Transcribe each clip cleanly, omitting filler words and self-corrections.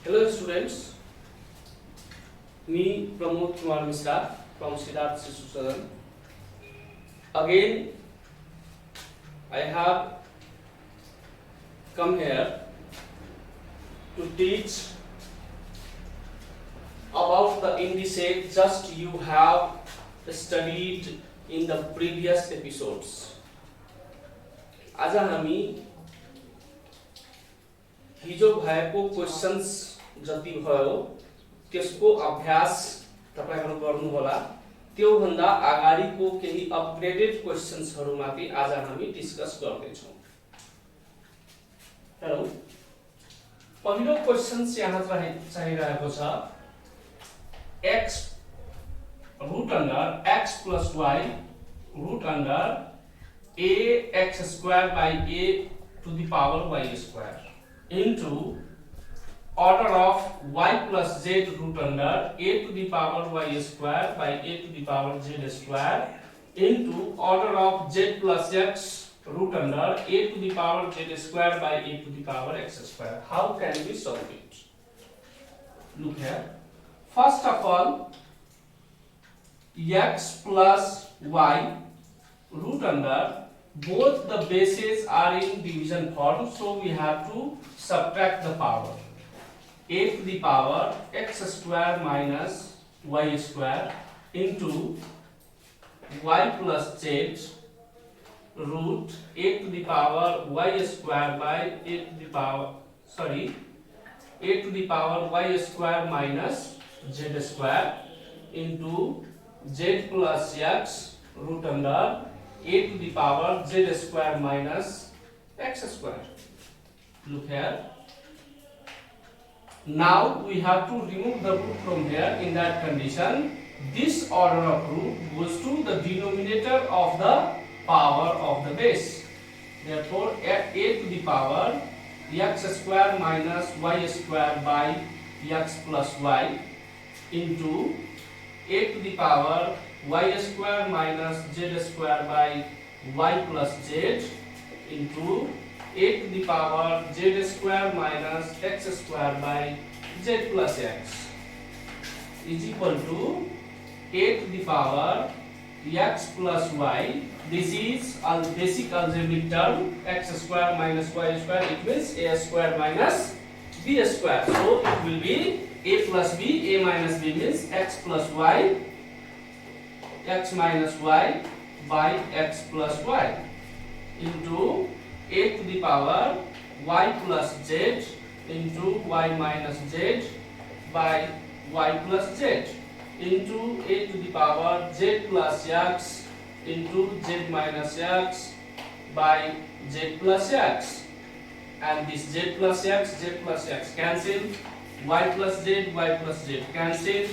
Hello students, me Pramod Kumar Misra from Siddharth Sishu Sadan. Again, I have come here to teach about the indices just you have studied in the previous episodes. आज हामी हिजो भएको questions जति भयो त्यसको अभ्यास तपाईहरु गर्नु होला। त्यो भन्दा अगाडिको केही अपग्रेडेड क्वेशन्सहरुमाथि आज हामी डिस्कस गर्दै छौं। हेलो, पहिलो क्वेशन्स यहाँ चाहिरहेको छ x root under x plus y root under a x square by a to the power y square into order of y plus z root under a to the power y square by a to the power z square into order of z plus x root under a to the power z square by a to the power x square. How can we solve it? Look here. First of all, x plus y root under both the bases are in division form, so we have to subtract the power. A to the power x square minus y square into y plus z root a to the power y square by a to the power a to the power y square minus z square into z plus x root under a to the power z square minus x square. Look here. Now we have to remove the root from here. In that condition, this order of root goes to the denominator of the power of the base. Therefore, a to the power x square minus y square by x plus y into a to the power y square minus z square by y plus z into a to the power z square minus x square by z plus x is equal to a to the power x plus y. This is a basic algebraic term. X square minus y square, it means a square minus b square. So it will be a plus b. A minus b means x plus y, x minus y by x plus y into a to the power y plus z into y minus z by y plus z into a to the power z plus x into z minus x by z plus x, and this z plus x cancel, y plus z cancel,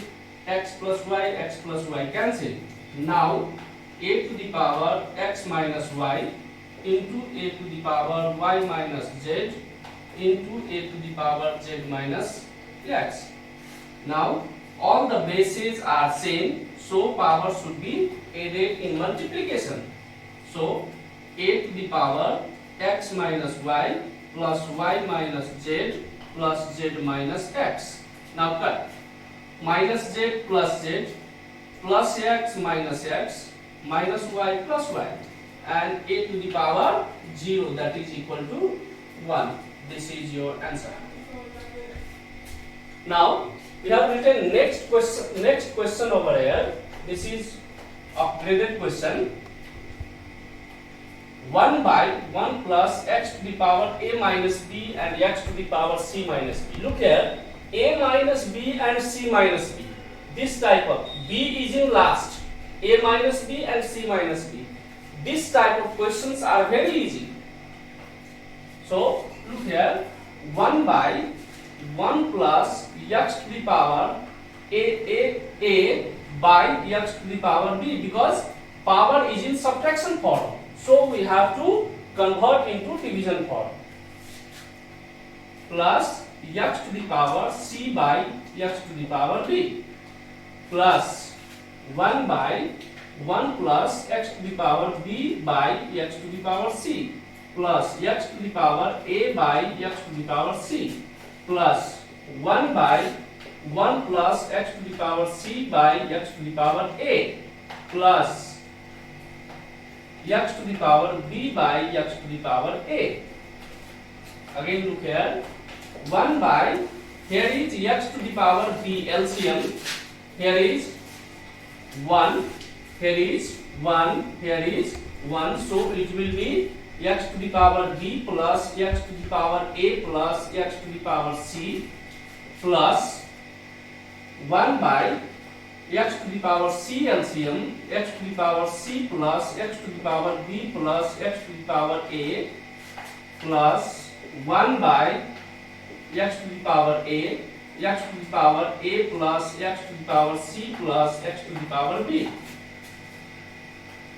x plus y cancel. Now a to the power x minus y into a to the power y minus z into a to the power z minus x. Now all the bases are same, so power should be added in multiplication. So a to the power x minus y plus y minus z plus z minus x. Now cut. Minus z plus x minus y plus y, and a to the power 0, that is equal to 1. This is your answer. Now we have written next question over here. This is upgraded question. 1 by 1 plus x to the power a minus b and x to the power c minus b. Look here, a minus b and c minus b. This type of b is in last. A minus b and c minus b. This type of questions are very easy. So look here, 1 by 1 plus x to the power a by x to the power b, because power is in subtraction form, so we have to convert into division form, plus x to the power c by x to the power b plus 1 by 1 plus x to the power b by x to the power c plus x to the power a by x to the power c plus 1 by 1 plus x to the power c by x to the power a plus x to the power b by x to the power a. Again look here, 1 by, here is x to the power b LCM, here is 1, here is 1, here is 1, so it will be x to the power b plus x to the power a plus x to the power c plus 1 by x to the power c LCM, x to the power c plus x to the power b plus x to the power a plus 1 by x to the power a, x to the power a plus x to the power c plus x to the power b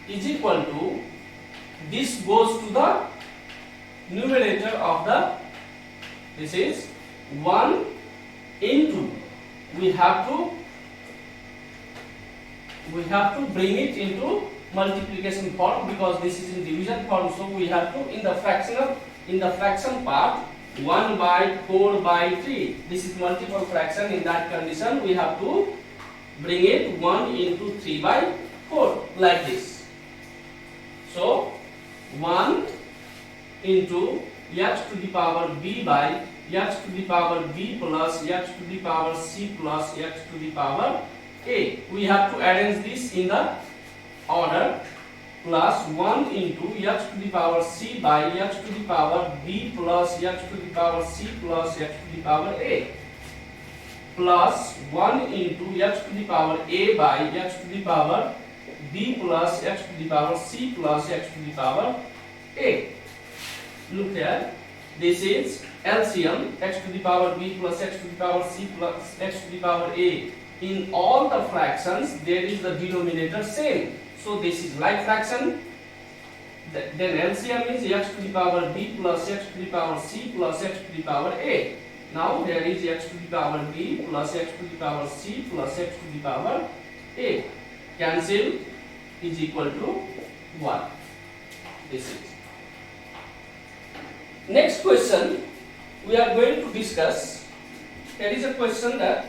is equal to, this goes to the numerator of the, this is 1 into, we have to bring it into multiplication form because this is in division form, so we have to in the fraction part 1 by 4 by 3, this is multiple fraction. In that condition we have to bring it 1 into 3 by 4 like this. So 1 into x to the power b by x to the power b plus x to the power c plus x to the power a. We have to arrange this in the order, plus 1 into x to the power c by x to the power b plus x to the power c plus x to the power a, plus 1 into x to the power a by x to the power b plus x to the power c plus x to the power a. Look here, this is LCM, x to the power b plus x to the power c plus x to the power a. In all the fractions there is the denominator same, so this is like fraction. Then LCM is x to the power b plus x to the power c plus x to the power a. Now here is x to the power b plus x to the power c plus x to the power a. Cancel is equal to 1. This is. Next question we are going to discuss. There is a question that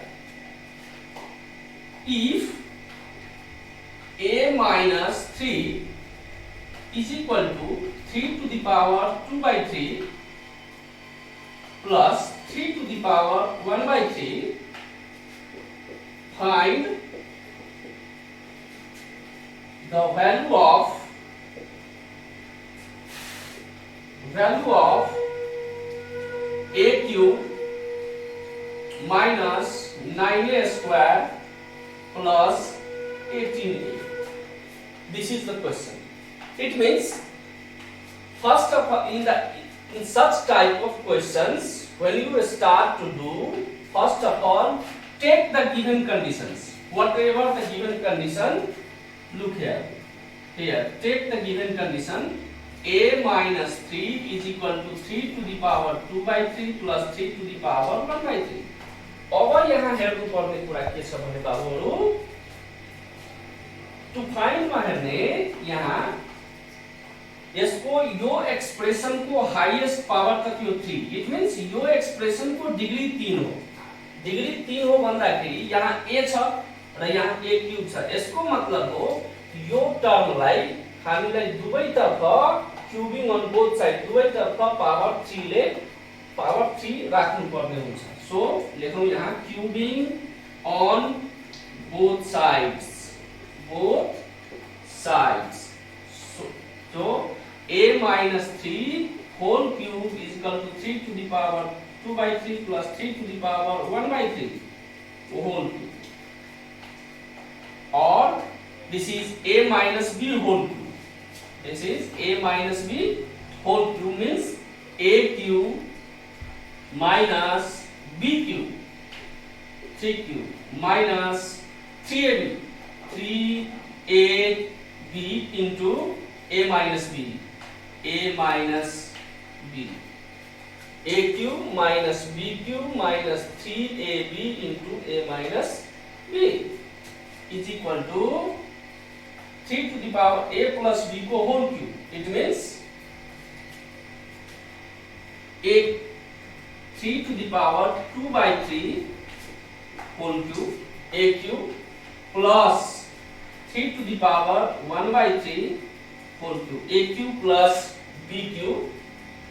if a minus 3 is equal to 3 to the power 2 by 3 plus 3 to the power 1 by 3, find the value of a cube minus 9a square plus 18a. This is the question. It means, first of all, in such type of questions, when you start to do, first of all, take the given conditions. Whatever the given condition, look here. Here, take the given condition. A minus 3 is equal to 3 to the power 2 by 3 plus 3 to the power 1 by 3. अब यहाँ हेर्नु पर्ने कुरा के छ भने बाबुहरु, to find मा हेर्ने यहाँ यसको यो एक्सप्रेसन को हाईएस्ट पावर त त्यो 3. इट मीन्स यो एक्सप्रेसन को डिग्री 3 हो. डिग्री 3 हो भन्दाखेरि यहाँ a छ र यहाँ a क्यूब छ. यसको मतलब हो यो टर्मलाई हामीलाई दुवैतर्फ क्यूबिङ अन बोथ साइड, दुवैतर्फ पावर 3 राख्नु पर्ने हुन्छ. सो लेखौं यहाँ cubing on both sides, so a minus 3 whole cube is equal to 3 to the power 2 by 3 plus 3 to the power 1 by 3 whole cube, or this is a minus b whole cube. This is a minus b whole cube means a cube minus b cube, 3 cube minus 3ab, 3ab into a minus b, a minus b, a cube minus b cube minus 3ab into a minus b is equal to 3 to the power a plus b को whole cube. It means a 3 to the power 2 by 3 whole cube a cube plus 3 to the power 1 by 3 whole cube a cube plus b cube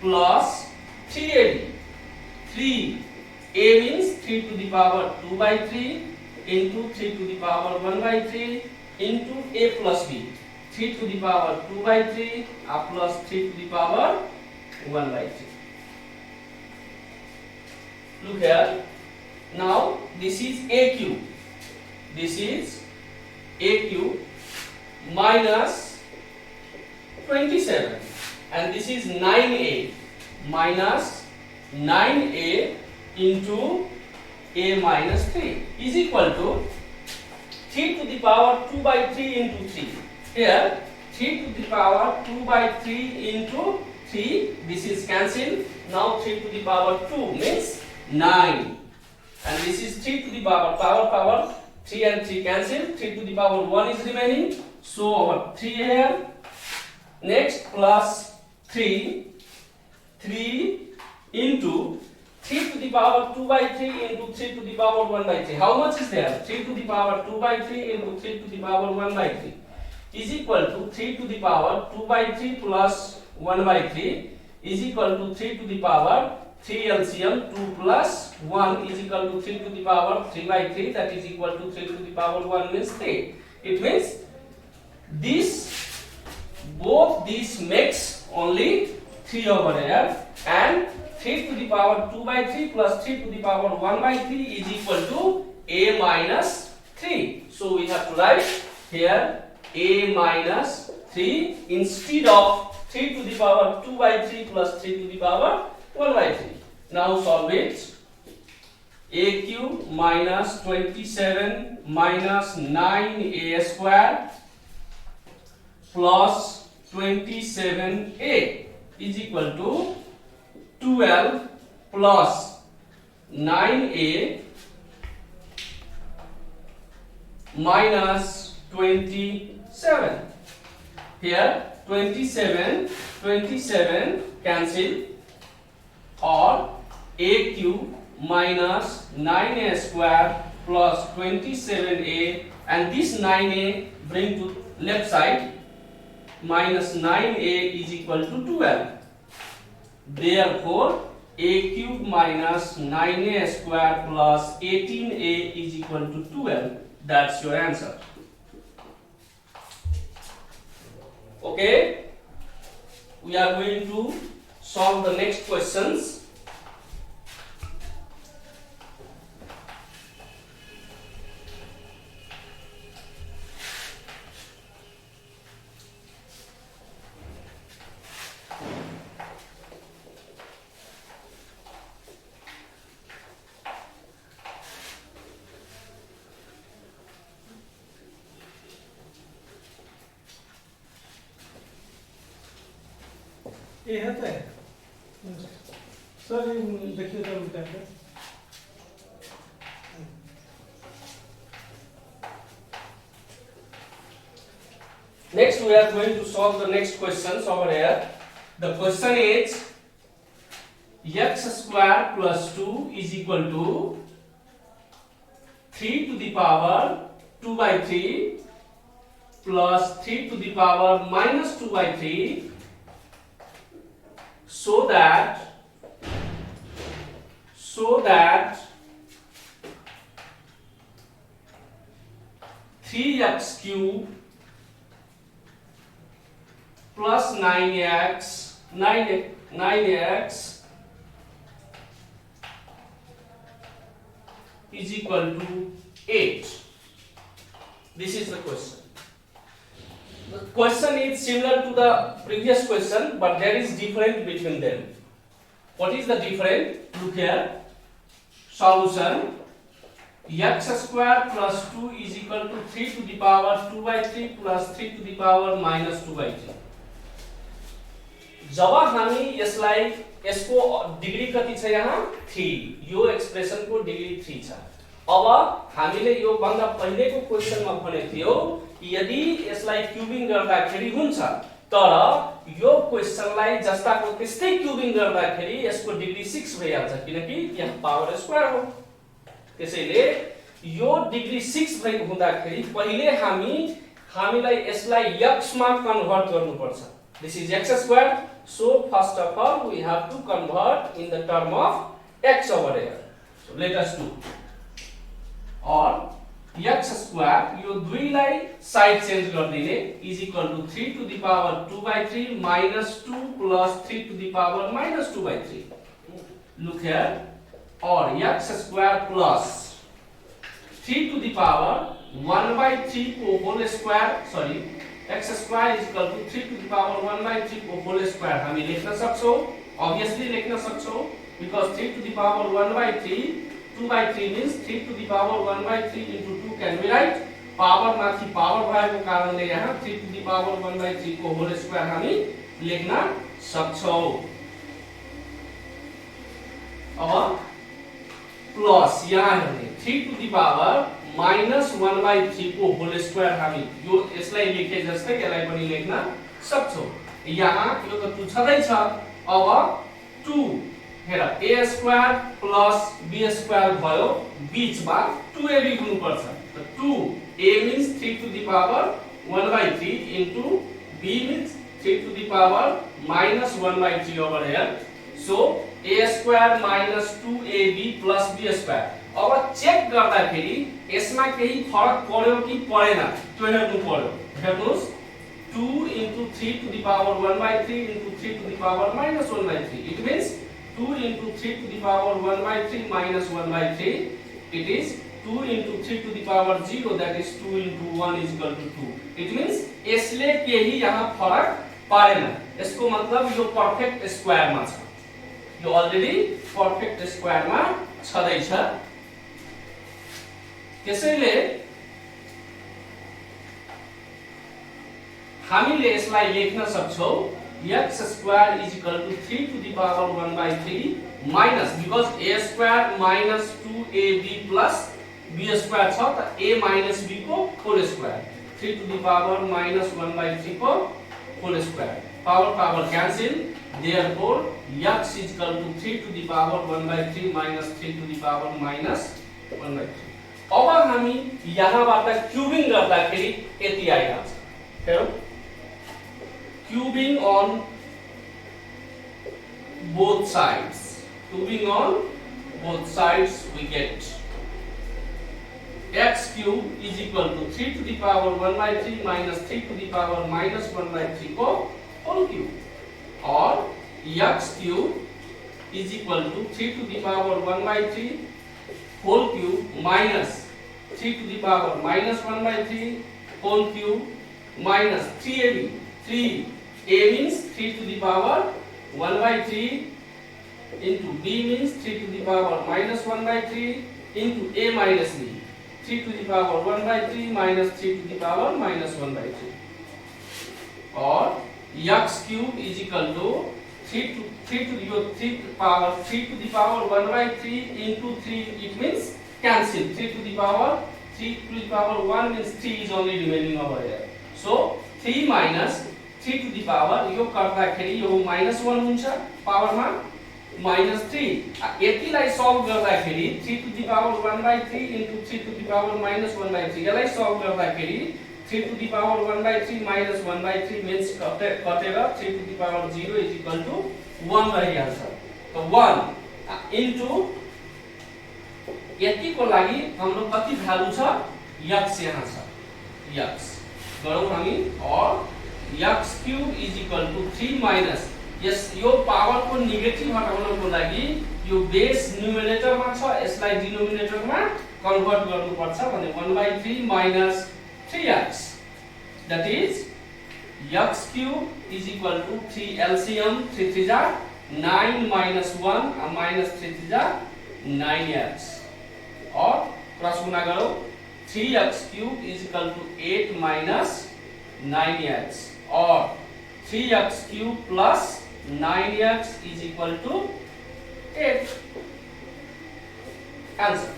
plus 3ab. 3a means 3 to the power 2 by 3 into 3 to the power 1 by 3 into a plus b. 3 to the power 2 by 3 plus 3 to the power 1 by 3. Look here. Now this is a cube. This is a cube minus 27 and this is 9a minus 9a into a minus 3 is equal to 3 to the power 2 by 3 into 3. Here 3 to the power 2 by 3 into 3, this is cancelled. Now 3 to the power 2 means 9 and this is 3 to the power 3 and 3 cancel. 3 to the power 1 is remaining, so our 3 here. Next plus 3 into 3 to the power 2 by 3 into 3 to the power 1 by 3. How much is there? 3 to the power 2 by 3 into 3 to the power 1 by 3 is equal to 3 to the power 2 by 3 plus 1 by 3 is equal to 3 to the power 3 LCM 2 plus 1 is equal to 3 to the power 3 by 3, that is equal to 3 to the power 1 means 3. It means both these makes only 3 over here and 3 to the power 2 by 3 plus 3 to the power 1 by 3 is equal to a minus 3. So we have to write here a minus 3 instead of 3 to the power 2 by 3 plus 3 to the power 1 by 3. Now solve it. A cube minus 27 minus 9a square plus 27a is equal to 12 plus 9a minus 27. Here 27 cancel, or a cube minus 9a square plus 27a and this 9a bring to left side, minus 9a is equal to 12. Therefore a cube minus 9a square plus 18a is equal to 12. That's your answer. Okay, we are going to solve the next questions. ये है तो sir, ये देखिए तो उल्टा है। Next we are going to solve the next questions over here. The question is x square plus 2 is equal to 3 to the power 2 by 3 plus 3 to the power minus 2 by 3 so that 3x cube plus 9x is equal to 8. This is the question. The question is similar to the previous question, but there is difference between them. What is the difference? Look here. Solution: x square plus 2 is equal to 3 to the power 2 by 3 plus 3 to the power minus 2 by 3. जब हामी यसको degree कति छ यहाँ 3, यो expression को degree 3 छ। अब हामीले यो भन्दा पहिलेको क्वेशनमा भने थियो कि यदि यसलाई क्युबिङ गर्दाखेरि हुन्छ तर यो क्वेशनलाई जस्ताको त्यस्तै क्युबिङ गर्दाखेरि यसको डिग्री 6 भइहाल्छ किनकि यहाँ पावर स्क्वायर हो। त्यसैले यो डिग्री 6 भएको हुँदाखेरि पहिले हामीलाई यसलाई x मा कन्भर्ट गर्नुपर्छ। This is x square, so first of all we have to convert in the term of x over here. So let us do, or x square यो दुईलाई साइड चेन्ज गर्दिने is equal to 3 to the power 2/3 minus 2 plus 3 to the power minus 2/3. Look here, or x square plus 3 to the power 1/3 को whole square, sorry, x square is equal to 3 to the power 1/3 को whole square हामी लेख्न सक्छौं, obviously लेख्न सक्छौं, because 3 to the power 1/3 2/3 means 3 to the power 1/3 into 2 can be right. Power माथि power भएको कारणले यहाँ 3 to the power 1/3 को whole square हामी लेख्न सक्छौं। अब प्लस यहाँ हेर्ने 3 to the power minus 1/3 को whole square हामी यो यसलाई लेखे जस्तै यसलाई पनि लेख्न सक्छौं। यहाँ यो त 2 छँदै छ, अब 2 हेर a square plus b square भयो, बीचमा 2ab हुनुपर्छ। त 2a means 3 to the power 1/3 into b means 3 to the power minus 1/3 over here. So a square minus 2ab plus b square. अब चेक गर्दाखेरि यसमा केही फरक पर्यो कि परेन त्यो हेर्नु पर्यो। हेर्नुस् 2 into 3 to the power 1/3 into 3 to the power minus 1/3. It means 2 into 3 to the power 1/3 minus 1/3. It is 2 into 3 to the power 0, that is 2 into 1 is equal to 2. It means यसले केही यहाँ फरक पारेन। यसको मतलब यो पर्फेक्ट स्क्वायर मा छ, यो already perfect square मा छदै छ। त्यसैले हामीले यसलाई लेख्न सक्छौं x square is equal to 3 to the power 1/3 minus, because a square minus 2ab plus b square छ त a minus b को whole square, 3 to the power minus 1/3 को whole square, power cancel, therefore x is equal to 3 to the power 1/3 minus 3 to the power minus 1/3. अब हामी यहाँबाट cubing गर्दाखेरि यति आइहाल्छ। हेरौं, cubing on both sides, cubing on both sides we get x cube is equal to 3 to the power 1/3 minus 3 to the power minus 1/3 को whole cube, or x cube is equal to 3 to the power 1/3 whole cube minus 3 to the power minus 1/3 whole cube minus 3ab. 3a means 3 to the power 1/3 into b means 3 to the power minus 1/3 into a minus b, 3 to the power 1/3 minus 3 to the power minus 1/3, or x cube is equal to 3 to the power 1/3 into 3, it means cancel, 3 to the power 1 means 3 is only remaining over here, so 3 minus 3 to the power यो गर्दाखेरि यो -1 हुन्छ पावरमा -3, यतिलाई solve गर्दाखेरि 3 to the power 1/3 into 3 to the power minus 1/3, यसलाई solve गर्दाखेरि 3 to the power 1/3 minus 1/3 means कटेर 3 to the power 0 is equal to 1 रहिहाल्छ। त 1 into यतिको लागि हाम्रो कति भ्यालु छ, x यहाँ छ, x गरौँ हामी, और x cube is equal to 3 minus, yes yo power को नेगेटिभ हटाउनको लागि यो बेस न्युमरेटर मा छ, यसलाई डिनोमिनेटर मा कन्भर्ट गर्नु पर्छ भने 1/3 minus 3x, that is x cube is equal to 3 LCM 3 3 जा 9 minus 1 minus 3 3 जा 9x, और क्रस गुणा गरौ 3x cube is equal to 8 minus 9x, or 3x cube plus 9x is equal to 8. Answer.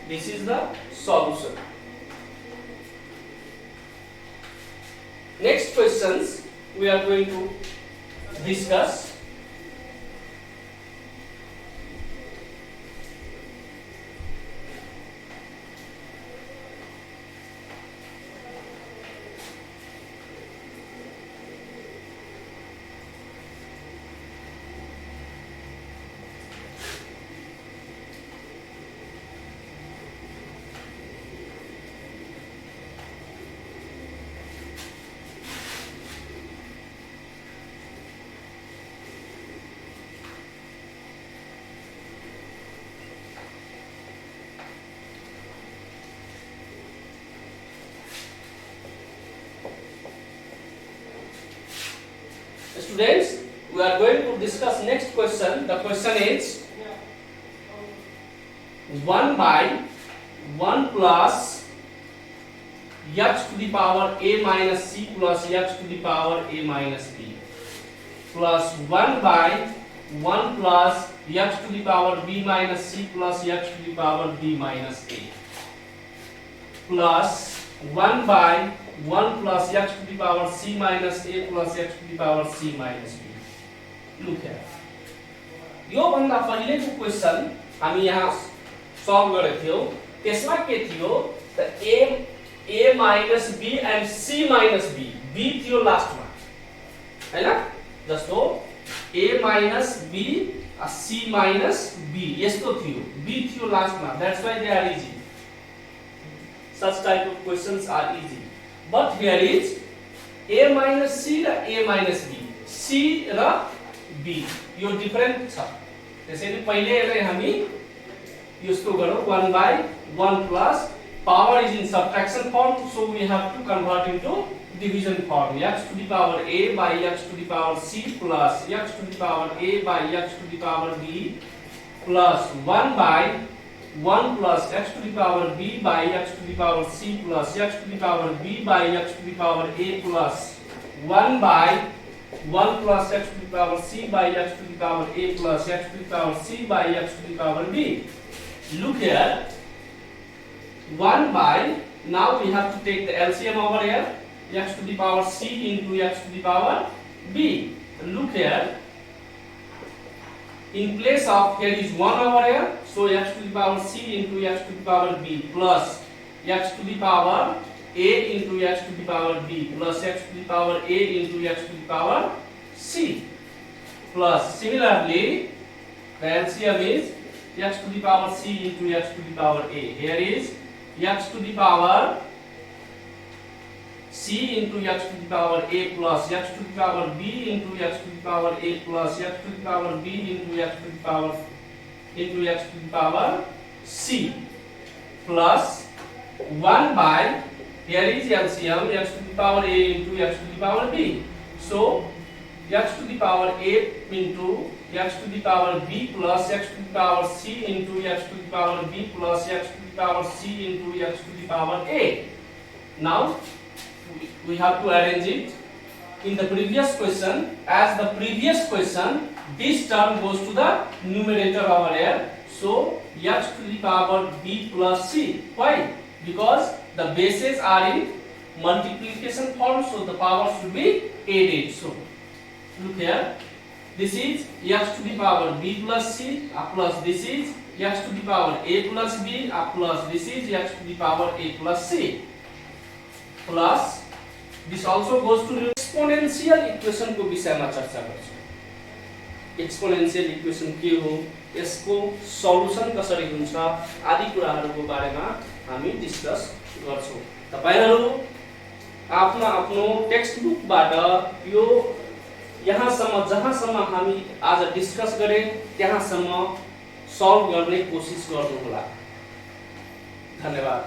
This is the solution. Next questions we are going to discuss. Students, we are going to discuss next question. The question is 1 by 1 plus x to the power a minus c plus x to the power a minus b plus 1 by 1 plus x to the power b minus c plus x to the power b minus a plus 1 by 1 plus x to the power c minus a plus x to the power c minus b. Look here. यो भन्दा पहिलेको question हामी यहाँ solve गरेको थियौ। त्यसमा के थियो त a minus b and c minus b, b थियो लास्टमा हैन, जस्तो a minus b c minus b यस्तो थियो, b थियो लास्टमा, that's why they are easy. Such type of questions are easy. But here is a minus c र a minus b, c र b यो डिफरेंट छ। त्यसैले पहिले यसलाई हामी यस्तो गरौँ 1 by 1 plus power is in subtraction form, so we have to convert into division form. X to the power a by x to the power c plus x to the power a by x to the power b plus 1 by 1 plus x to the power b by x to the power c plus x to the power b by x to the power a plus 1 by 1 plus x to the power c by x to the power a plus x to the power c by x to the power b. Look here, 1 by, now we have to take the LCM over here, x to the power c into x to the power b. Look here, in place of here is 1 over here, so x to the power c into x to the power b plus x to the power a into x to the power b plus x to the power a into x to the power c plus similarly the LCM is x to the power c into x to the power a. Here is x to the power c into x to the power a plus x to the power b into x to the power a plus x to the power b into x to the power c plus 1 by, here is LCM, x to the power a into x to the power b. So x to the power a into x to the power b plus x to the power c into x to the power b plus x to the power c into x to the power a. Now we have to arrange it in the previous question. As the previous question, this term goes to the numerator over here, so x to the power b plus c. Why? Because the bases are in multiplication form, so the power should be added. So look here, this is x to the power b plus c plus this is x to the power a plus b plus this is x to the power a plus c plus this also goes to exponential equation को विषयमा चर्चा गर्छौं। Exponential equation के हो, यसको solution कसरी हुन्छ आदि कुराहरुको बारेमा हामी डिस्कस गर्छौं। तपाईहरु आफ्नो आफ्नो टेक्स्ट बुकबाट यो यहाँसम्म जहाँसम्म हामी आज डिस्कस गरे त्यहाँसम्म सल्भ गर्ने कोसिस गर्नु होला। धन्यवाद।